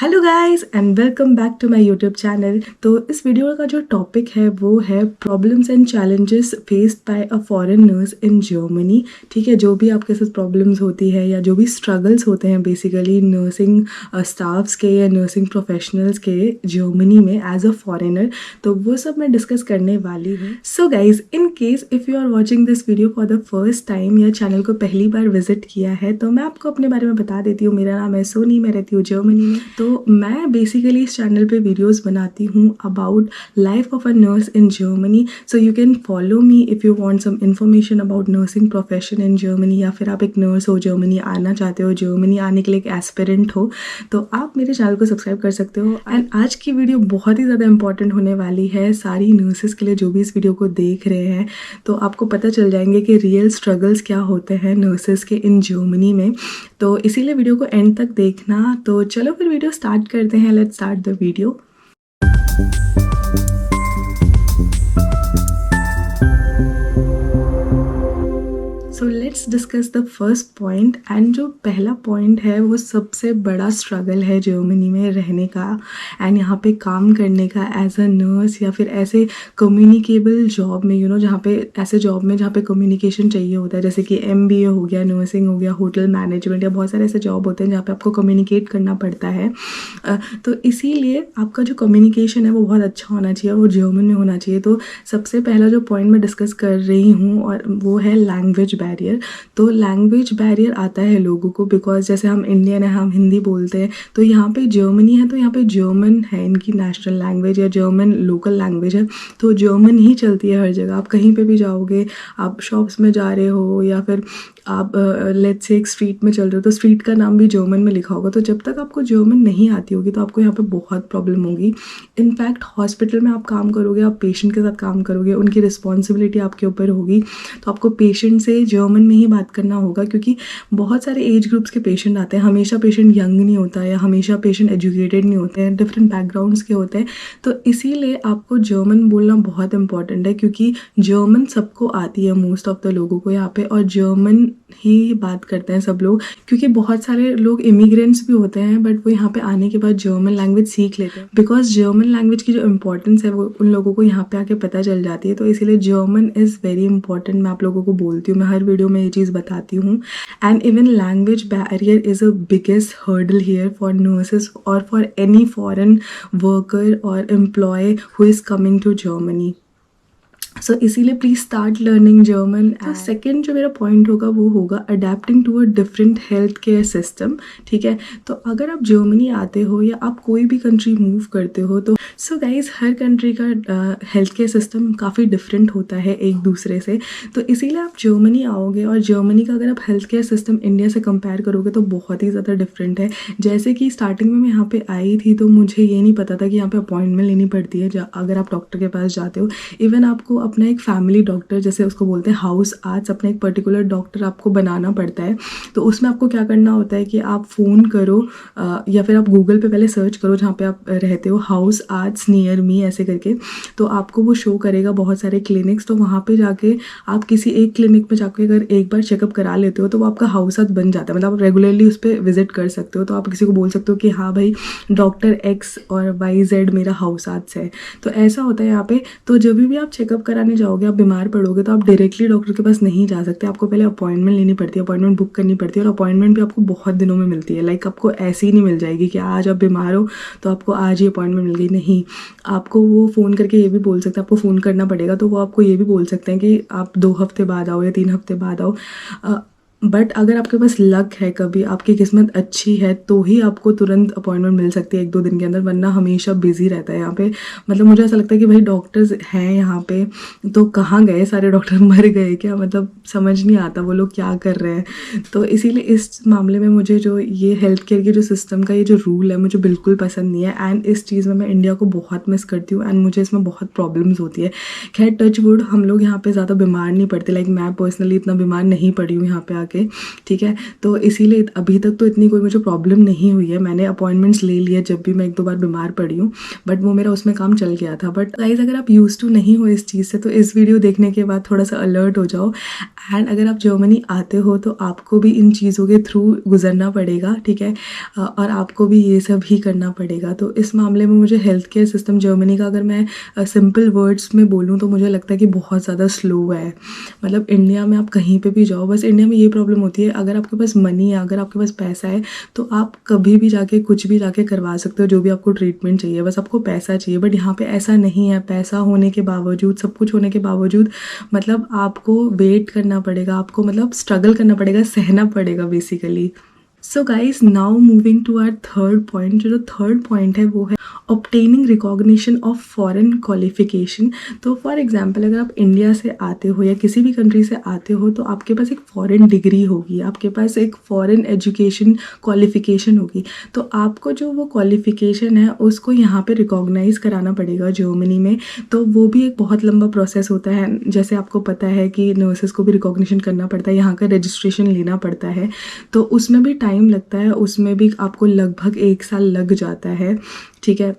Hello guys and welcome back to my YouTube channel. तो इस video का जो टॉपिक है वो है problems and challenges faced by a foreign nurse in Germany. ठीक है, जो भी आपके साथ प्रॉब्लम्स होती है या जो भी स्ट्रगल्स होते हैं बेसिकली नर्सिंग स्टाफ्स के या नर्सिंग प्रोफेशनल्स के जर्मनी में एज अ फॉरेनर, तो वो सब मैं डिस्कस करने वाली हूँ। So guys, in case if you are watching this video for the first time या चैनल को पहली बार विजिट किया है तो मैं आपको अपने बारे में बता देती हूँ। मेरा नाम है सोनी, मैं रहती हूँ जर्मनी में। तो मैं बेसिकली इस चैनल पे वीडियोस बनाती हूँ about life of a nurse in Germany. So you can follow me if you want some information about nursing profession in Germany, या फिर आप एक नर्स हो, जर्मनी आना चाहते हो, जर्मनी आने के लिए एक एस्पिरेंट हो, तो आप मेरे चैनल को सब्सक्राइब कर सकते हो। एंड आज की वीडियो बहुत ही ज़्यादा इंपॉर्टेंट होने वाली है सारी नर्सेस के लिए जो भी इस वीडियो को देख रहे हैं। तो आपको पता चल जाएंगे कि रियल स्ट्रगल्स क्या होते हैं नर्सेस के इन जर्मनी में। तो इसीलिए वीडियो को एंड तक देखना। तो चलो फिर वीडियो स्टार्ट करते हैं। Let's start the video. So let's discuss the first point. And जो पहला पॉइंट है वो सबसे बड़ा स्ट्रगल है जर्मनी में रहने का एंड यहाँ पे काम करने का एज अ नर्स, या फिर ऐसे कम्युनिकेबल जॉब में, जहाँ पे ऐसे जॉब में जहाँ पे कम्युनिकेशन चाहिए होता है, जैसे कि MBA हो गया, नर्सिंग हो गया, होटल मैनेजमेंट, या बहुत सारे ऐसे जॉब होते हैं जहाँ पे आपको कम्युनिकेट करना पड़ता है। तो इसीलिए आपका जो कम्युनिकेशन है वो बहुत अच्छा होना चाहिए, वो जर्मन में होना चाहिए। तो सबसे पहला जो पॉइंट मैं डिस्कस कर रही हूँ और वो है लैंग्वेज बैरियर। तो लैंग्वेज बैरियर आता है लोगों को बिकॉज जैसे हम इंडियन है, हम हिंदी बोलते हैं, तो यहाँ पे जर्मनी है तो यहाँ पे जर्मन है इनकी नेशनल लैंग्वेज या जर्मन लोकल लैंग्वेज है। तो जर्मन ही चलती है हर जगह। आप कहीं पे भी जाओगे, आप शॉप्स में जा रहे हो या फिर आप लेट्स से एक स्ट्रीट में चल रहे हो तो स्ट्रीट का नाम भी जर्मन में लिखा होगा। तो जब तक आपको जर्मन नहीं आती होगी तो आपको यहाँ पे बहुत प्रॉब्लम होगी। इनफैक्ट हॉस्पिटल में आप काम करोगे, आप पेशेंट के साथ काम करोगे, उनकी रिस्पॉन्सिबिलिटी आपके ऊपर होगी, तो आपको पेशेंट से जर्मन में ही बात करना होगा, क्योंकि बहुत सारे एज ग्रुप्स के पेशेंट आते हैं। हमेशा पेशेंट यंग नहीं होता है या हमेशा पेशेंट एजुकेटेड नहीं होते हैं, डिफरेंट बैकग्राउंड्स के होते हैं। तो इसीलिए आपको जर्मन बोलना बहुत इंपॉर्टेंट है, क्योंकि जर्मन सबको आती है, मोस्ट ऑफ द लोगों को यहाँ पे, और जर्मन ही बात करते हैं सब लोग। क्योंकि बहुत सारे लोग इमिग्रेंट्स भी होते हैं बट वो यहाँ पे आने के बाद जर्मन लैंग्वेज सीख लेते हैं, बिकॉज जर्मन लैंग्वेज की जो इम्पोर्टेंस है वो उन लोगों को यहाँ पे आके पता चल जाती है। तो इसीलिए जर्मन इज़ वेरी इंपॉर्टेंट। मैं आप लोगों को बोलती हूँ, मैं हर वीडियो में ये चीज़ बताती हूँ। And even language barrier is a biggest hurdle here for nurses और फॉर एनी फॉरेन वर्कर और employ who is coming to Germany. So इसीलिए प्लीज़ स्टार्ट लर्निंग जर्मन। तो सेकेंड जो मेरा पॉइंट होगा वो होगा adapting to a different health care system. ठीक है, तो अगर आप जर्मनी आते हो या आप कोई भी कंट्री मूव करते हो तो सो गाइज हर कंट्री का हेल्थ केयर सिस्टम काफ़ी डिफरेंट होता है एक दूसरे से। तो इसीलिए आप जर्मनी आओगे और जर्मनी का अगर आप हेल्थ केयर सिस्टम इंडिया से कंपेयर करोगे तो बहुत ही ज़्यादा डिफरेंट है। जैसे कि स्टार्टिंग में मैं यहाँ पे आई थी तो मुझे ये नहीं पता था कि यहाँ पे अपॉइंटमेंट लेनी पड़ती है अगर आप डॉक्टर के पास जाते हो। इवन आपको अपना एक फैमिली डॉक्टर, जैसे उसको बोलते हैं हाउस आर्ट्स, अपना एक पर्टिकुलर डॉक्टर आपको बनाना पड़ता है। तो उसमें आपको क्या करना होता है कि आप फ़ोन करो या फिर आप गूगल पे पहले सर्च करो जहाँ पे आप रहते हो, हाउस आर्ट्स नियर मी ऐसे करके, तो आपको वो शो करेगा बहुत सारे क्लिनिक्स। तो वहाँ पे जाके आप किसी एक क्लिनिक में जाके अगर एक बार चेकअप करा लेते हो तो वो आपका हाउस आर्ट बन जाता है, मतलब आप रेगुलरली उस पर विजिट कर सकते हो। तो आप किसी को बोल सकते हो कि हाँ भाई डॉक्टर X और YZ मेरा हाउस आर्ट्स है। तो ऐसा होता है यहाँ पे। तो जब भी आप चेकअप कराने जाओगे, आप बीमार पड़ोगे तो आप डायरेक्टली डॉक्टर के पास नहीं जा सकते, आपको पहले अपॉइंटमेंट लेनी पड़ती है, अपॉइंटमेंट बुक करनी पड़ती है। और अपॉइंटमेंट भी आपको बहुत दिनों में मिलती है। लाइक आपको ऐसे ही नहीं मिल जाएगी कि आज आप बीमार हो तो आपको आज ही अपॉइंटमेंट मिल गई, नहीं। आपको वो फ़ोन करके ये भी बोल सकते हैं, आपको फ़ोन करना पड़ेगा, तो वो आपको ये भी बोल सकते हैं कि आप 2 हफ्ते बाद आओ या 3 हफ्ते बाद आओ। बट अगर आपके पास लक है, कभी आपकी किस्मत अच्छी है तो ही आपको तुरंत अपॉइंटमेंट मिल सकती है 1-2 दिन के अंदर, वरना हमेशा बिजी रहता है यहाँ पे। मतलब मुझे ऐसा लगता है कि भाई डॉक्टर्स हैं यहाँ पे तो कहाँ गए सारे डॉक्टर, मर गए क्या? मतलब समझ नहीं आता वो लोग क्या कर रहे हैं। तो इसीलिए इस मामले में मुझे जो ये हेल्थ केयर की जो सिस्टम का ये जो रूल है मुझे बिल्कुल पसंद नहीं है। एंड इस चीज़ में मैं इंडिया को बहुत मिस करती हूँ एंड मुझे इसमें बहुत प्रॉब्लम्स होती है। खैर टच वुड हम लोग यहाँ पे ज़्यादा बीमार नहीं पड़ते। लाइक मैं पर्सनली इतना बीमार नहीं पड़ी हूँ यहाँ पे आके। जाके, ठीक है। तो इसीलिए अभी तक तो इतनी कोई मुझे प्रॉब्लम नहीं हुई है, मैंने अपॉइंटमेंट्स ले लिए जब भी मैं 1-2 बार बीमार पड़ी हूँ, बट वो मेरा उसमें काम चल गया था। बट गाइज अगर आप यूज टू नहीं हो इस चीज़ से तो इस वीडियो देखने के बाद थोड़ा सा अलर्ट हो जाओ। एंड अगर आप जर्मनी आते हो तो आपको भी इन चीज़ों के थ्रू गुजरना पड़ेगा, ठीक है, और आपको भी ये सब ही करना पड़ेगा। तो इस मामले में मुझे हेल्थ केयर सिस्टम जर्मनी का अगर मैं सिंपल वर्ड्स में बोलूँ तो मुझे लगता है कि बहुत ज़्यादा स्लो है। मतलब इंडिया में आप कहीं पे भी जाओ, बस इंडिया में ये प्रॉब्लम होती है, अगर आपके पास मनी है, अगर आपके पास पैसा है तो आप कभी भी जाके कुछ भी जाके करवा सकते हो, जो भी आपको ट्रीटमेंट चाहिए, बस आपको पैसा चाहिए। बट यहाँ पे ऐसा नहीं है, पैसा होने के बावजूद, सब कुछ होने के बावजूद मतलब आपको वेट करना पड़ेगा, आपको मतलब स्ट्रगल करना पड़ेगा, सहना पड़ेगा basically. So guys now moving to our third point. जो थर्ड पॉइंट है वो है obtaining recognition of foreign qualification. तो फॉर एग्जांपल अगर आप इंडिया से आते हो या किसी भी कंट्री से आते हो तो आपके पास एक फॉरेन डिग्री होगी, आपके पास एक फॉरेन एजुकेशन क्वालिफिकेशन होगी। तो आपको जो वो क्वालिफिकेशन है उसको यहाँ पे रिकॉग्नाइज कराना पड़ेगा जर्मनी में। तो वो भी एक बहुत लंबा प्रोसेस होता है। जैसे आपको पता है कि नर्सेस को भी रिकॉग्निशन करना पड़ता है, यहाँ का रजिस्ट्रेशन लेना पड़ता है, तो उसमें भी टाइम लगता है, उसमें भी आपको लगभग 1 साल लग जाता है, ठीक है।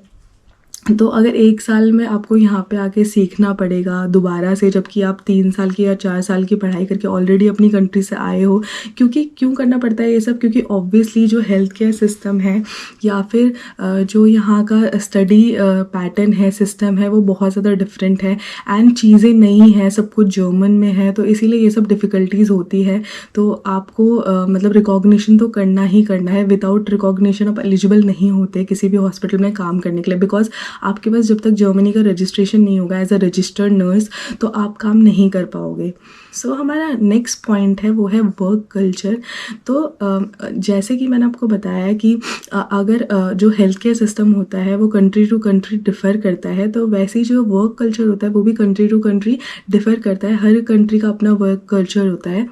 तो अगर 1 साल में आपको यहाँ पे आके सीखना पड़ेगा दोबारा से, जबकि आप 3 साल की या 4 साल की पढ़ाई करके ऑलरेडी अपनी कंट्री से आए हो, क्योंकि क्यों करना पड़ता है ये सब, क्योंकि ऑब्वियसली जो हेल्थ केयर सिस्टम है या फिर जो यहाँ का स्टडी पैटर्न है, सिस्टम है, वो बहुत ज़्यादा डिफरेंट है एंड चीज़ें नई हैं, सब कुछ जर्मन में है, तो इसीलिए ये सब डिफ़िकल्टीज़ होती है। तो आपको मतलब रिकॉग्निशन तो करना ही करना है। विदाउट रिकॉग्निशन आप एलिजिबल नहीं होते किसी भी हॉस्पिटल में काम करने के लिए, बिकॉज आपके पास जब तक जर्मनी का रजिस्ट्रेशन नहीं होगा एज अ रजिस्टर्ड नर्स तो आप काम नहीं कर पाओगे। सो हमारा नेक्स्ट पॉइंट है वो है वर्क कल्चर। तो जैसे कि मैंने आपको बताया कि अगर जो हेल्थ केयर सिस्टम होता है वो कंट्री टू कंट्री डिफ़र करता है, तो वैसे ही जो वर्क कल्चर होता है वो भी कंट्री टू कंट्री डिफ़र करता है। हर कंट्री का अपना वर्क कल्चर होता है।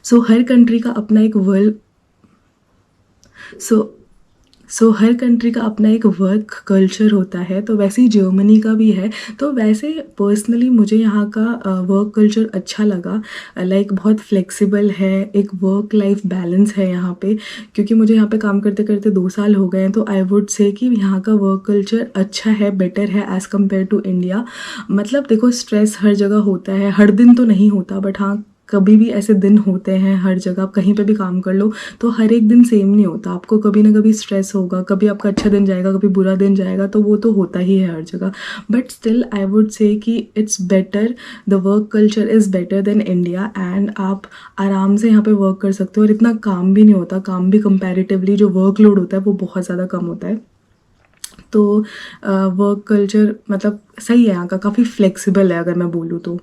सो हर कंट्री का अपना एक हर कंट्री का अपना एक वर्क कल्चर होता है, तो वैसे ही जर्मनी का भी है। तो वैसे पर्सनली मुझे यहाँ का वर्क कल्चर अच्छा लगा, लाइक बहुत फ्लेक्सिबल है, एक वर्क लाइफ बैलेंस है यहाँ पे। क्योंकि मुझे यहाँ पे काम करते करते 2 साल हो गए हैं, तो आई वुड से कि यहाँ का वर्क कल्चर अच्छा है, बेटर है एज़ कम्पेयर टू इंडिया। मतलब देखो स्ट्रेस हर जगह होता है, हर दिन तो नहीं होता, बट हाँ कभी भी ऐसे दिन होते हैं हर जगह। आप कहीं पे भी काम कर लो तो हर एक दिन सेम नहीं होता, आपको कभी ना कभी स्ट्रेस होगा, कभी आपका अच्छा दिन जाएगा, कभी बुरा दिन जाएगा, तो वो तो होता ही है हर जगह। But still I would say कि it's better, the work culture is better than India and आप आराम से यहाँ पे वर्क कर सकते हो और इतना काम भी नहीं होता। काम भी कंपैरेटिवली जो वर्कलोड होता है वो बहुत ज़्यादा कम होता है। तो वर्क कल्चर मतलब सही है यहाँ का, काफ़ी फ्लेक्सिबल है अगर मैं बोलूँ तो।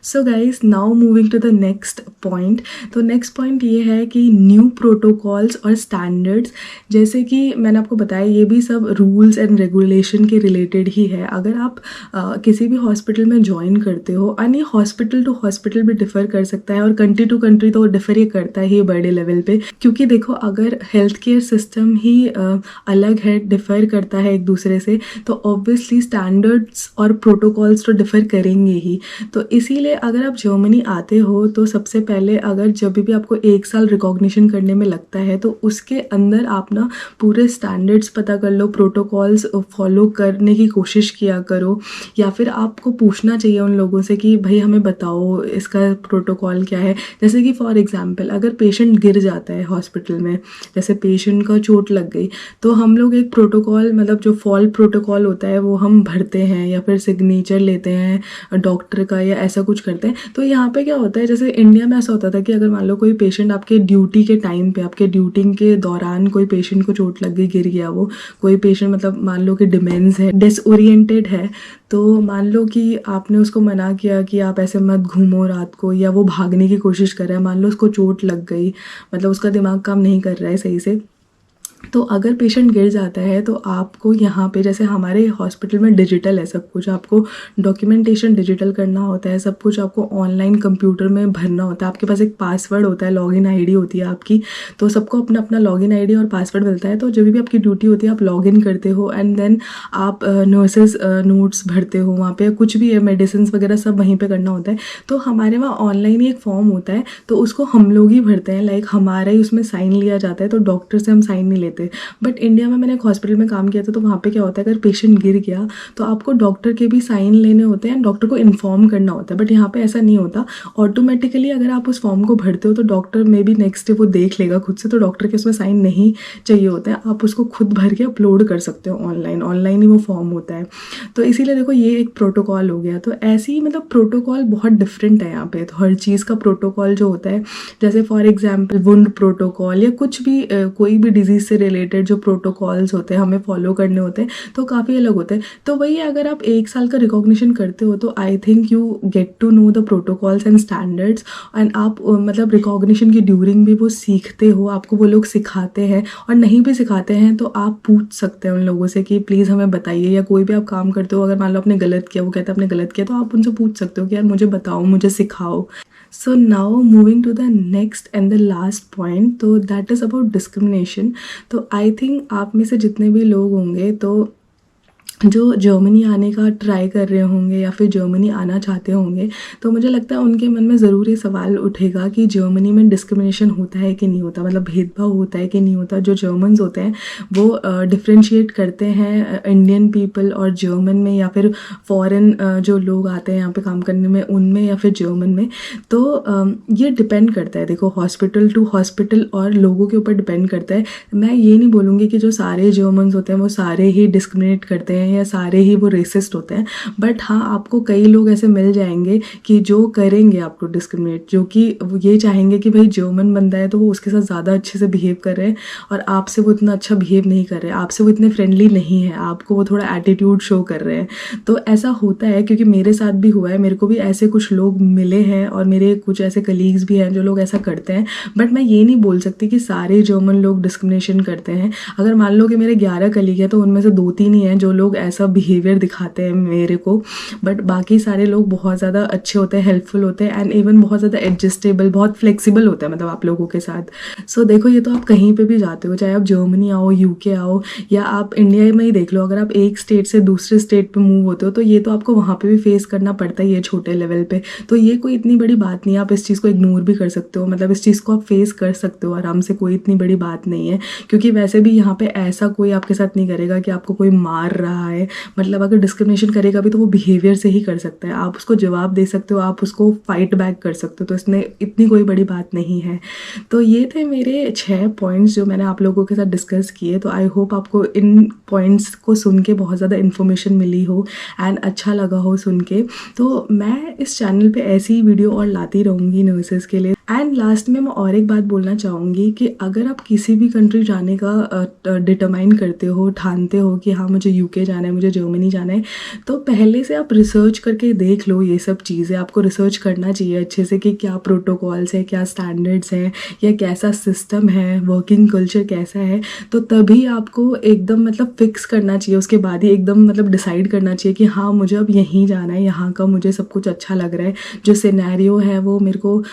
So guys now moving to the next point. तो नेक्स्ट पॉइंट ये है कि न्यू प्रोटोकॉल्स और स्टैंडर्ड्स, जैसे कि मैंने आपको बताया ये भी सब रूल्स एंड रेगुलेशन के रिलेटेड ही है। अगर आप किसी भी हॉस्पिटल में ज्वाइन करते हो, यानी हॉस्पिटल टू हॉस्पिटल भी डिफ़र कर सकता है और कंट्री टू कंट्री तो डिफ़र ही करता है बड़े लेवल पे। क्योंकि देखो अगर हेल्थ केयर सिस्टम ही अलग है, डिफ़र करता है एक दूसरे से, तो ऑब्वियसली स्टैंडर्ड्स और प्रोटोकॉल्स तो डिफ़र करेंगे ही। तो इसीलिए अगर आप जर्मनी आते हो तो सबसे पहले अगर जब भी आपको 1 साल रिकॉग्निशन करने में लगता है तो उसके अंदर आप ना पूरे स्टैंडर्ड्स पता कर लो, प्रोटोकॉल्स फॉलो करने की कोशिश किया करो, या फिर आपको पूछना चाहिए उन लोगों से कि भाई हमें बताओ इसका प्रोटोकॉल क्या है। जैसे कि फॉर एग्जांपल अगर पेशेंट गिर जाता है हॉस्पिटल में, जैसे पेशेंट का चोट लग गई, तो हम लोग एक प्रोटोकॉल मतलब जो फॉल प्रोटोकॉल होता है वो हम भरते हैं या फिर सिग्नेचर लेते हैं डॉक्टर का या ऐसा कुछ करते हैं। तो यहाँ पे क्या होता है, जैसे इंडिया में ऐसा होता था कि अगर मान लो कोई पेशेंट आपके ड्यूटी के टाइम पे, आपके ड्यूटी के दौरान कोई पेशेंट को चोट लग गई, गिर गया, वो कोई पेशेंट मतलब मान लो कि डिमेंस है, डिसओरिएंटेड है, तो मान लो कि आपने उसको मना किया कि आप ऐसे मत घूमो रात को, या वो भागने की कोशिश कर रहा है, मान लो उसको चोट लग गई, मतलब उसका दिमाग काम नहीं कर रहा है सही से, तो अगर पेशेंट गिर जाता है तो आपको यहाँ पे, जैसे हमारे हॉस्पिटल में डिजिटल है सब कुछ, आपको डॉक्यूमेंटेशन डिजिटल करना होता है, सब कुछ आपको ऑनलाइन कंप्यूटर में भरना होता है, आपके पास एक पासवर्ड होता है, लॉगिन आईडी होती है आपकी, तो सबको अपना अपना लॉगिन आईडी और पासवर्ड मिलता है। तो जब भी आपकी ड्यूटी होती है आप लॉगिन करते हो एंड देन आप नर्सेज नोट्स भरते हो वहाँ पे, कुछ भी है मेडिसिन वगैरह सब वहीं पे करना होता है। तो हमारे वहाँ ऑनलाइन ही एक फॉर्म होता है, तो उसको हम लोग ही भरते हैं, लाइक हमारा ही उसमें साइन लिया जाता है, तो डॉक्टर से हम साइन नहीं लेते। बट इंडिया में मैंने एक हॉस्पिटल में काम किया था, तो वहाँ पे क्या होता है, अगर पेशेंट गिर गया तो आपको डॉक्टर के भी साइन लेने होते हैं, डॉक्टर को इन्फॉर्म करना होता है। बट यहाँ पे ऐसा नहीं होता, ऑटोमेटिकली अगर आप उस फॉर्म को भरते हो तो डॉक्टर में भी नेक्स्ट डे वो देख लेगा खुद से, तो डॉक्टर के उसमें साइन नहीं चाहिए होते हैं, आप उसको खुद भर के अपलोड कर सकते हो ऑनलाइन, ऑनलाइन ही वो फॉर्म होता है। तो इसीलिए देखो ये एक प्रोटोकॉल हो गया। तो ऐसे ही मतलब प्रोटोकॉल बहुत डिफरेंट है यहाँ पे, तो हर चीज़ का प्रोटोकॉल जो होता है, जैसे फॉर एग्जाम्पल वुंड प्रोटोकॉल या कुछ भी कोई भी डिजीज़ से रिलेटेड जो प्रोटोकॉल्स होते हैं हमें फॉलो करने होते हैं, तो काफ़ी अलग होते हैं। तो वही अगर आप 1 साल का रिकॉग्निशन करते हो तो I think you get to know the protocols and standards, and आप मतलब रिकॉग्निशन की ड्यूरिंग भी वो सीखते हो, आपको वो लोग सिखाते हैं, और नहीं भी सिखाते हैं तो आप पूछ सकते हैं उन लोगों से कि प्लीज़ हमें बताइए, या कोई भी आप काम करते हो अगर मान लो आपने गलत किया, वो कहता है आपने गलत किया, तो आप उनसे पूछ सकते हो कि यार मुझे बताओ, मुझे सिखाओ। So now moving to the next and the last point, तो that is about discrimination। तो I think आप में से जितने भी लोग होंगे तो जो जर्मनी आने का ट्राई कर रहे होंगे या फिर जर्मनी आना चाहते होंगे, तो मुझे लगता है उनके मन में ज़रूर ये सवाल उठेगा कि जर्मनी में डिस्क्रिमिनेशन होता है कि नहीं होता, मतलब भेदभाव होता है कि नहीं होता। जो जर्मन्स होते हैं वो डिफ्रेंशिएट करते हैं इंडियन पीपल और जर्मन में, या फिर फॉरेन जो लोग आते हैं यहाँ पे काम करने में उनमें, या फिर जर्मन में। तो ये डिपेंड करता है, देखो हॉस्पिटल टू हॉस्पिटल और लोगों के ऊपर डिपेंड करता है। मैं ये नहीं बोलूँगी कि जो सारे जर्मन्स होते हैं वो सारे ही डिस्क्रिमिनेट करते हैं या सारे ही वो रेसिस्ट होते हैं, बट हाँ आपको कई लोग ऐसे मिल जाएंगे कि जो करेंगे आपको डिस्क्रिमिनेट, जो कि ये चाहेंगे कि भाई जर्मन बंदा है तो वो उसके साथ ज़्यादा अच्छे से बिहेव कर रहे हैं और आपसे वो इतना अच्छा बिहेव नहीं कर रहे हैं, आपसे वो इतने फ्रेंडली नहीं है, आपको वो थोड़ा एटीट्यूड शो कर रहे हैं। तो ऐसा होता है, क्योंकि मेरे साथ भी हुआ है, मेरे को भी ऐसे कुछ लोग मिले हैं और मेरे कुछ ऐसे कलीग्स भी हैं जो लोग ऐसा करते हैं। बट मैं ये नहीं बोल सकती कि सारे जर्मन लोग डिस्क्रिमिनेशन करते हैं। अगर मान लो कि मेरे 11 कलीग हैं तो उनमें से 2-3 ही हैं जो लोग ऐसा बिहेवियर दिखाते हैं मेरे को, बट बाकी सारे लोग बहुत ज़्यादा अच्छे होते हैं, हेल्पफुल होते हैं, एंड इवन बहुत ज़्यादा एडजस्टेबल, बहुत फ्लेक्सिबल होता है मतलब आप लोगों के साथ। सो देखो ये तो आप कहीं पे भी जाते हो, चाहे आप जर्मनी आओ, यूके आओ, या आप इंडिया में ही देख लो, अगर आप एक स्टेट से दूसरे स्टेट पे मूव होते हो तो ये तो आपको वहाँ पे भी फेस करना पड़ता ही है छोटे लेवल पे। तो ये कोई इतनी बड़ी बात नहीं है, आप इस चीज़ को इग्नोर भी कर सकते हो, मतलब इस चीज़ को आप फेस कर सकते हो आराम से, कोई इतनी बड़ी बात नहीं है। क्योंकि वैसे भी यहाँ पे ऐसा कोई आपके साथ नहीं करेगा कि आपको कोई मार रहा है, मतलब अगर डिस्क्रिमिनेशन करेगा भी तो वो बिहेवियर से ही कर सकता है, आप उसको जवाब दे सकते हो, आप उसको फाइट बैक कर सकते हो, तो इसमें इतनी कोई बड़ी बात नहीं है। तो ये थे मेरे 6 पॉइंट्स जो मैंने आप लोगों के साथ डिस्कस किए। तो आई होप आपको इन पॉइंट्स को सुन के बहुत ज़्यादा इन्फॉर्मेशन मिली हो एंड अच्छा लगा हो सुन के। तो मैं इस चैनल पे ऐसी ही वीडियो और लाती रहूँगी नर्सेज के लिए। एंड लास्ट में मैं और एक बात बोलना चाहूँगी कि अगर आप किसी भी कंट्री जाने का डिटरमाइन करते हो, ठानते हो कि हाँ मुझे यूके जाना है, मुझे जर्मनी जाना है, तो पहले से आप रिसर्च करके देख लो ये सब चीज़ें। आपको रिसर्च करना चाहिए अच्छे से कि क्या प्रोटोकॉल्स है, क्या स्टैंडर्ड्स हैं, या कैसा सिस्टम है, वर्किंग कल्चर कैसा है। तो तभी आपको एकदम मतलब फिक्स करना चाहिए, उसके बाद ही एकदम मतलब डिसाइड करना चाहिए कि हाँ मुझे अब यहीं जाना है, यहाँ का मुझे सब कुछ अच्छा लग रहा है, जो सिनेरियो है वो मेरे को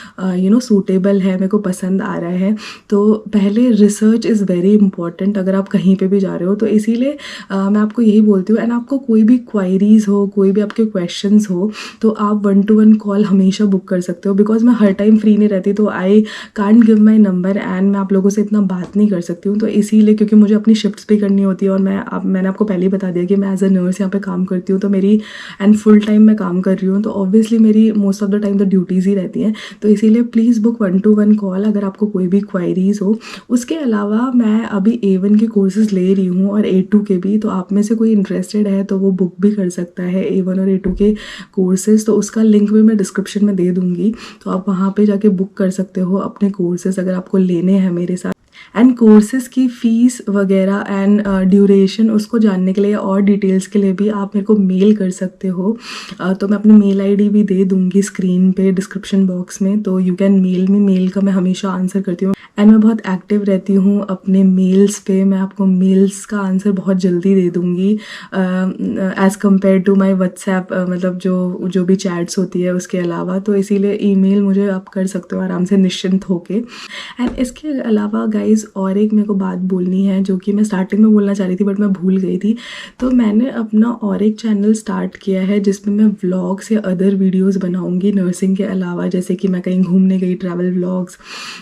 सूटेबल है, मेरे को पसंद आ रहा है। तो पहले रिसर्च इज़ वेरी इंपॉर्टेंट अगर आप कहीं पे भी जा रहे हो। तो इसीलिए मैं आपको यही बोलती हूँ। एंड आपको कोई भी क्वायरीज हो, कोई भी आपके क्वेश्चंस हो, तो आप 1-to-1 कॉल हमेशा बुक कर सकते हो, बिकॉज मैं हर टाइम फ्री नहीं रहती, तो I can't give my number and मैं आप लोगों से इतना बात नहीं कर सकती हूँ। तो इसीलिए क्योंकि मुझे अपनी शिफ्ट्स भी करनी होती है, और मैंने आपको पहले ही बता दिया कि मैं एज अ नर्स यहाँ पे काम करती हूँ, तो मेरी एंड फुल टाइम मैं काम कर रही हूँ, तो ऑब्वियसली मेरी मोस्ट ऑफ द टाइम तो ड्यूटीज़ ही रहती हैं। तो इसीलिए प्लीज़ बुक 1-to-1 कॉल अगर आपको कोई भी क्वायरीज हो। उसके अलावा मैं अभी A1 के कोर्सेज़ ले रही हूँ और A2 के भी, तो आप में से कोई इंटरेस्टेड है तो वो बुक भी कर सकता है A1 और A2 के कोर्सेज़। तो उसका लिंक भी मैं डिस्क्रिप्शन में दे दूँगी, तो आप वहाँ पे जाके बुक कर सकते हो अपने कोर्सेज़ अगर आपको लेने हैं मेरे साथ। एंड कोर्सेज़ की फ़ीस वगैरह एंड ड्यूरेशन उसको जानने के लिए और डिटेल्स के लिए भी आप मेरे को मेल कर सकते हो। तो मैं अपनी मेल आईडी भी दे दूँगी स्क्रीन पे डिस्क्रिप्शन बॉक्स में, तो you can mail me. Mail का मैं हमेशा आंसर करती हूँ एंड मैं बहुत एक्टिव रहती हूँ अपने मेल्स पे। मैं आपको मेल्स का आंसर बहुत जल्दी दे दूँगी as compare to my WhatsApp, मतलब जो भी चैट्स होती है उसके अलावा। तो इसीलिए ईमेल मुझे आप कर सकते हो आराम से निश्चिंत होके। एंड इसके अलावा गाइज और एक मेरे को बात बोलनी है जो कि मैं स्टार्टिंग में बोलना चाह रही थी बट मैं भूल गई थी। तो मैंने अपना और एक चैनल स्टार्ट किया है जिसमें मैं व्लॉग्स या अदर वीडियोस बनाऊंगी नर्सिंग के अलावा, जैसे कि मैं कहीं घूमने गई, ट्रैवल व्लॉग्स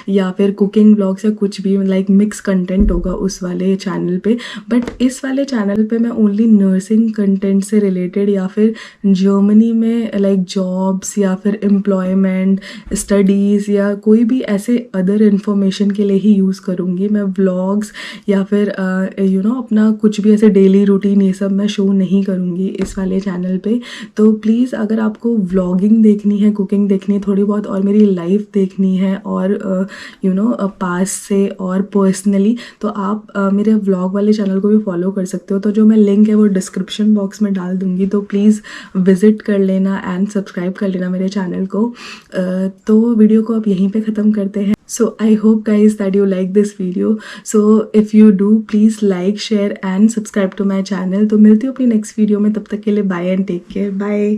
या फिर कुकिंग व्लॉग्स या कुछ भी, लाइक मिक्स कंटेंट होगा उस वाले चैनल पे। बट इस वाले चैनल पे मैं ओनली नर्सिंग कंटेंट से रिलेटेड या फिर जर्मनी में लाइक जॉब्स या फिर एम्प्लॉयमेंट, स्टडीज़ या कोई भी ऐसे अदर इन्फॉर्मेशन के लिए ही यूज़ करूँगी। मैं व्लॉग्स या फिर अपना कुछ भी ऐसे डेली रूटीन ये सब मैं शो नहीं करूँगी इस वाले चैनल पे। तो प्लीज़ अगर आपको व्लॉगिंग देखनी है, कुकिंग देखनी है थोड़ी बहुत, और मेरी लाइफ देखनी है और पास से और पर्सनली, तो आप मेरे व्लॉग वाले चैनल को भी फॉलो कर सकते हो। तो जो मैं लिंक है वो डिस्क्रिप्शन बॉक्स में डाल दूँगी, तो प्लीज़ विज़िट कर लेना एंड सब्सक्राइब कर लेना मेरे चैनल को। तो वीडियो को आप यहीं पे ख़त्म करते हैं। So I hope guys that you like this video. So if you do, please like, share and subscribe to my channel. तो मिलती हूँ अपनी नेक्स्ट वीडियो में, तब तक के लिए bye and take care, bye.